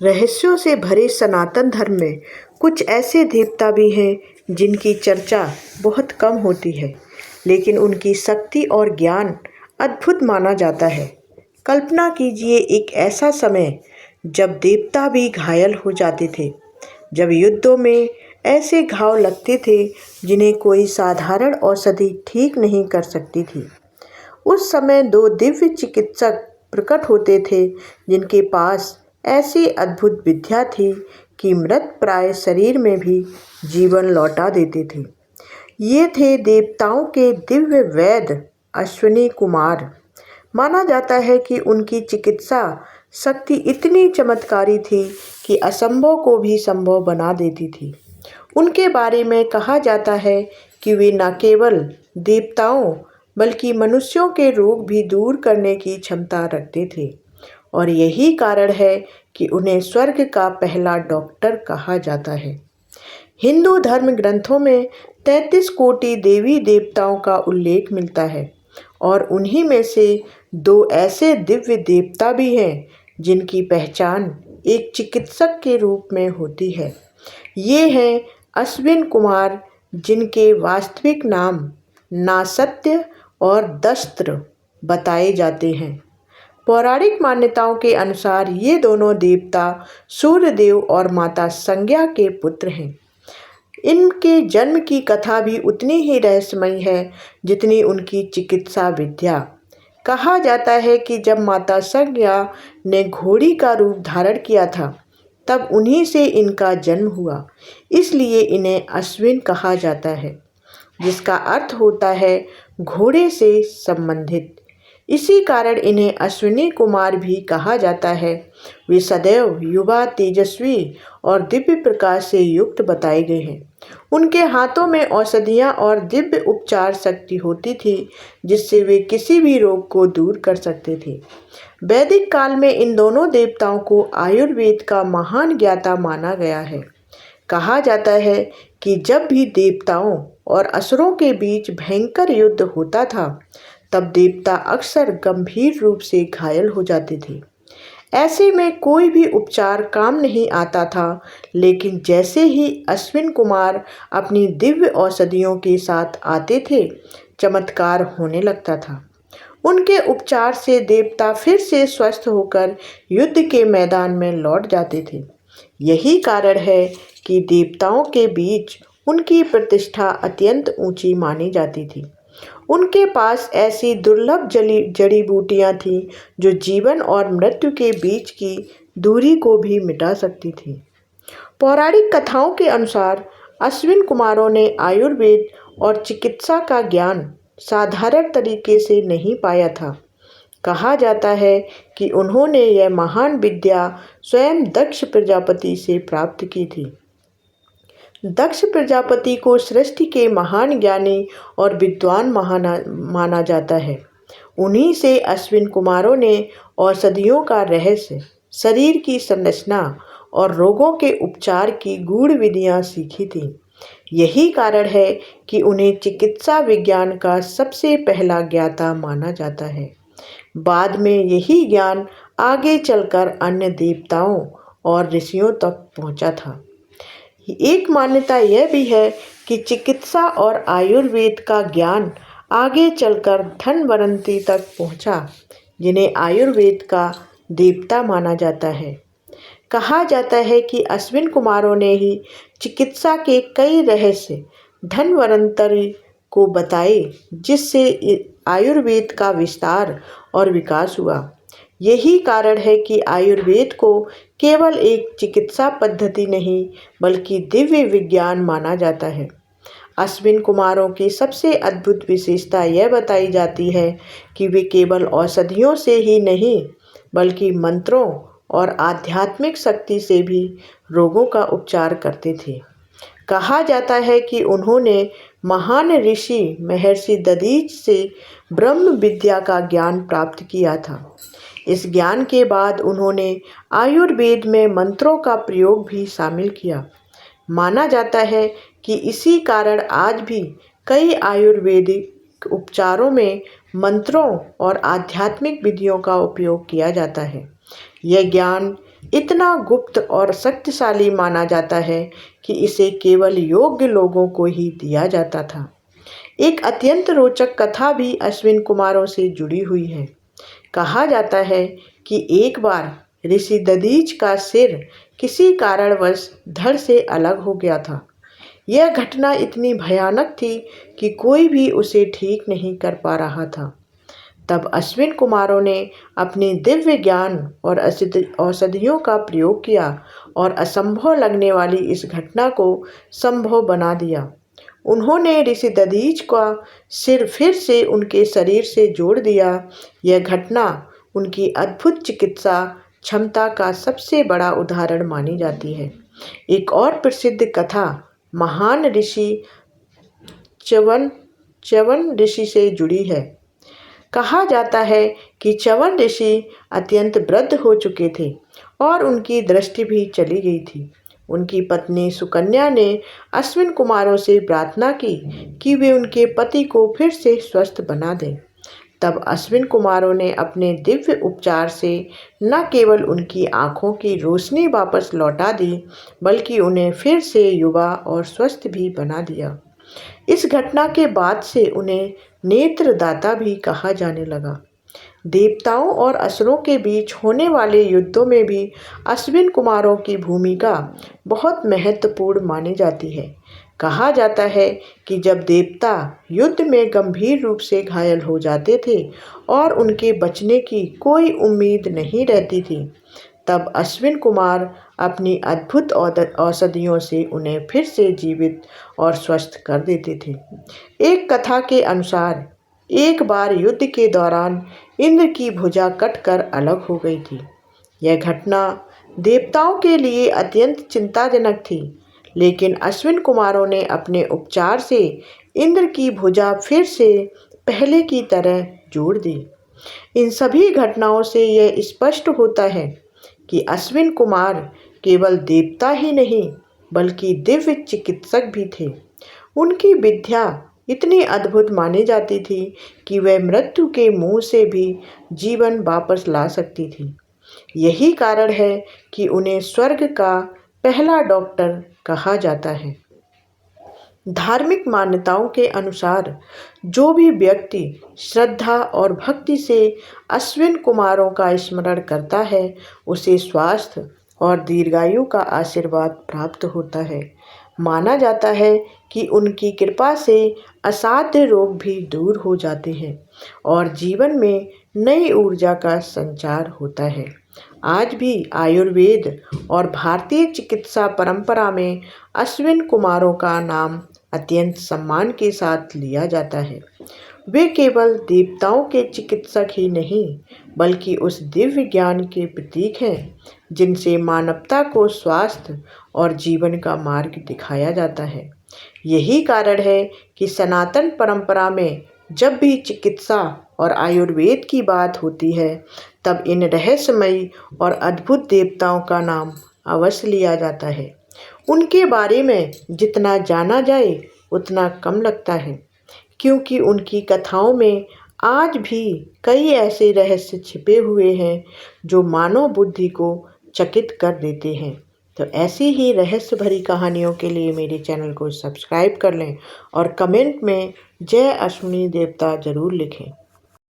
रहस्यों से भरे सनातन धर्म में कुछ ऐसे देवता भी हैं जिनकी चर्चा बहुत कम होती है, लेकिन उनकी शक्ति और ज्ञान अद्भुत माना जाता है। कल्पना कीजिए एक ऐसा समय जब देवता भी घायल हो जाते थे, जब युद्धों में ऐसे घाव लगते थे जिन्हें कोई साधारण औषधि ठीक नहीं कर सकती थी। उस समय दो दिव्य चिकित्सक प्रकट होते थे जिनके पास ऐसी अद्भुत विद्या थी कि मृत प्राय शरीर में भी जीवन लौटा देते थे। ये थे देवताओं के दिव्य वैद्य अश्विनी कुमार। माना जाता है कि उनकी चिकित्सा शक्ति इतनी चमत्कारी थी कि असंभव को भी संभव बना देती थी। उनके बारे में कहा जाता है कि वे न केवल देवताओं बल्कि मनुष्यों के रोग भी दूर करने की क्षमता रखते थे, और यही कारण है कि उन्हें स्वर्ग का पहला डॉक्टर कहा जाता है। हिंदू धर्म ग्रंथों में 33 कोटि देवी देवताओं का उल्लेख मिलता है, और उन्हीं में से दो ऐसे दिव्य देवता भी हैं जिनकी पहचान एक चिकित्सक के रूप में होती है। ये हैं अश्विन कुमार, जिनके वास्तविक नाम नासत्य और दस्त्र बताए जाते हैं। पौराणिक मान्यताओं के अनुसार ये दोनों देवता सूर्यदेव और माता संज्ञा के पुत्र हैं। इनके जन्म की कथा भी उतनी ही रहस्यमयी है जितनी उनकी चिकित्सा विद्या। कहा जाता है कि जब माता संज्ञा ने घोड़ी का रूप धारण किया था, तब उन्हीं से इनका जन्म हुआ, इसलिए इन्हें अश्विन कहा जाता है, जिसका अर्थ होता है घोड़े से संबंधित। इसी कारण इन्हें अश्विनी कुमार भी कहा जाता है। वे सदैव युवा, तेजस्वी और दिव्य प्रकाश से युक्त बताए गए हैं। उनके हाथों में औषधियाँ और दिव्य उपचार शक्ति होती थी, जिससे वे किसी भी रोग को दूर कर सकते थे। वैदिक काल में इन दोनों देवताओं को आयुर्वेद का महान ज्ञाता माना गया है। कहा जाता है कि जब भी देवताओं और असुरों के बीच भयंकर युद्ध होता था, तब देवता अक्सर गंभीर रूप से घायल हो जाते थे। ऐसे में कोई भी उपचार काम नहीं आता था, लेकिन जैसे ही अश्विन कुमार अपनी दिव्य औषधियों के साथ आते थे, चमत्कार होने लगता था। उनके उपचार से देवता फिर से स्वस्थ होकर युद्ध के मैदान में लौट जाते थे। यही कारण है कि देवताओं के बीच उनकी प्रतिष्ठा अत्यंत ऊंची मानी जाती थी। उनके पास ऐसी दुर्लभ जड़ी बूटियां थीं जो जीवन और मृत्यु के बीच की दूरी को भी मिटा सकती थीं। पौराणिक कथाओं के अनुसार अश्विन कुमारों ने आयुर्वेद और चिकित्सा का ज्ञान साधारण तरीके से नहीं पाया था। कहा जाता है कि उन्होंने यह महान विद्या स्वयं दक्ष प्रजापति से प्राप्त की थी। दक्ष प्रजापति को सृष्टि के महान ज्ञानी और विद्वान माना जाता है। उन्हीं से अश्विन कुमारों ने औषधियों का रहस्य, शरीर की संरचना और रोगों के उपचार की गूढ़ विधियां सीखी थीं। यही कारण है कि उन्हें चिकित्सा विज्ञान का सबसे पहला ज्ञाता माना जाता है। बाद में यही ज्ञान आगे चलकर अन्य देवताओं और ऋषियों तक पहुंचा था। एक मान्यता यह भी है कि चिकित्सा और आयुर्वेद का ज्ञान आगे चलकर धनवंतरि तक पहुंचा, जिन्हें आयुर्वेद का देवता माना जाता है। कहा जाता है कि अश्विन कुमारों ने ही चिकित्सा के कई रहस्य धनवंतरि को बताए, जिससे आयुर्वेद का विस्तार और विकास हुआ। यही कारण है कि आयुर्वेद को केवल एक चिकित्सा पद्धति नहीं बल्कि दिव्य विज्ञान माना जाता है। अश्विन कुमारों की सबसे अद्भुत विशेषता यह बताई जाती है कि वे केवल औषधियों से ही नहीं बल्कि मंत्रों और आध्यात्मिक शक्ति से भी रोगों का उपचार करते थे। कहा जाता है कि उन्होंने महान ऋषि महर्षि दधीच से ब्रह्म विद्या का ज्ञान प्राप्त किया था। इस ज्ञान के बाद उन्होंने आयुर्वेद में मंत्रों का प्रयोग भी शामिल किया। माना जाता है कि इसी कारण आज भी कई आयुर्वेदिक उपचारों में मंत्रों और आध्यात्मिक विधियों का उपयोग किया जाता है। यह ज्ञान इतना गुप्त और शक्तिशाली माना जाता है कि इसे केवल योग्य लोगों को ही दिया जाता था। एक अत्यंत रोचक कथा भी अश्विन कुमारों से जुड़ी हुई है। कहा जाता है कि एक बार ऋषि दधीच का सिर किसी कारणवश धड़ से अलग हो गया था। यह घटना इतनी भयानक थी कि कोई भी उसे ठीक नहीं कर पा रहा था। तब अश्विन कुमारों ने अपने दिव्य ज्ञान और औषधियों का प्रयोग किया और असंभव लगने वाली इस घटना को संभव बना दिया। उन्होंने ऋषि दधीच का सिर फिर से उनके शरीर से जोड़ दिया। यह घटना उनकी अद्भुत चिकित्सा क्षमता का सबसे बड़ा उदाहरण मानी जाती है। एक और प्रसिद्ध कथा महान ऋषि च्यवन ऋषि से जुड़ी है। कहा जाता है कि च्यवन ऋषि अत्यंत वृद्ध हो चुके थे और उनकी दृष्टि भी चली गई थी। उनकी पत्नी सुकन्या ने अश्विन कुमारों से प्रार्थना की कि वे उनके पति को फिर से स्वस्थ बना दें। तब अश्विन कुमारों ने अपने दिव्य उपचार से न केवल उनकी आंखों की रोशनी वापस लौटा दी, बल्कि उन्हें फिर से युवा और स्वस्थ भी बना दिया। इस घटना के बाद से उन्हें नेत्रदाता भी कहा जाने लगा। देवताओं और असुरों के बीच होने वाले युद्धों में भी अश्विन कुमारों की भूमिका बहुत महत्वपूर्ण मानी जाती है। कहा जाता है कि जब देवता युद्ध में गंभीर रूप से घायल हो जाते थे और उनके बचने की कोई उम्मीद नहीं रहती थी, तब अश्विन कुमार अपनी अद्भुत औषधियों से उन्हें फिर से जीवित और स्वस्थ कर देते थे। एक कथा के अनुसार एक बार युद्ध के दौरान इंद्र की भुजा कटकर अलग हो गई थी। यह घटना देवताओं के लिए अत्यंत चिंताजनक थी, लेकिन अश्विन कुमारों ने अपने उपचार से इंद्र की भुजा फिर से पहले की तरह जोड़ दी। इन सभी घटनाओं से यह स्पष्ट होता है कि अश्विन कुमार केवल देवता ही नहीं, बल्कि दिव्य चिकित्सक भी थे। उनकी विद्या इतनी अद्भुत मानी जाती थी कि वह मृत्यु के मुंह से भी जीवन वापस ला सकती थी। यही कारण है कि उन्हें स्वर्ग का पहला डॉक्टर कहा जाता है। धार्मिक मान्यताओं के अनुसार जो भी व्यक्ति श्रद्धा और भक्ति से अश्विन कुमारों का स्मरण करता है, उसे स्वास्थ्य और दीर्घायु का आशीर्वाद प्राप्त होता है। माना जाता है कि उनकी कृपा से असाध्य रोग भी दूर हो जाते हैं और जीवन में नई ऊर्जा का संचार होता है। आज भी आयुर्वेद और भारतीय चिकित्सा परंपरा में अश्विन कुमारों का नाम अत्यंत सम्मान के साथ लिया जाता है। वे केवल देवताओं के चिकित्सक ही नहीं, बल्कि उस दिव्य ज्ञान के प्रतीक हैं जिनसे मानवता को स्वास्थ्य और जीवन का मार्ग दिखाया जाता है। यही कारण है कि सनातन परंपरा में जब भी चिकित्सा और आयुर्वेद की बात होती है, तब इन रहस्यमयी और अद्भुत देवताओं का नाम अवश्य लिया जाता है। उनके बारे में जितना जाना जाए उतना कम लगता है, क्योंकि उनकी कथाओं में आज भी कई ऐसे रहस्य छिपे हुए हैं जो मानव बुद्धि को चकित कर देते हैं। तो ऐसी ही रहस्य भरी कहानियों के लिए मेरे चैनल को सब्सक्राइब कर लें और कमेंट में जय अश्विनी देवता ज़रूर लिखें।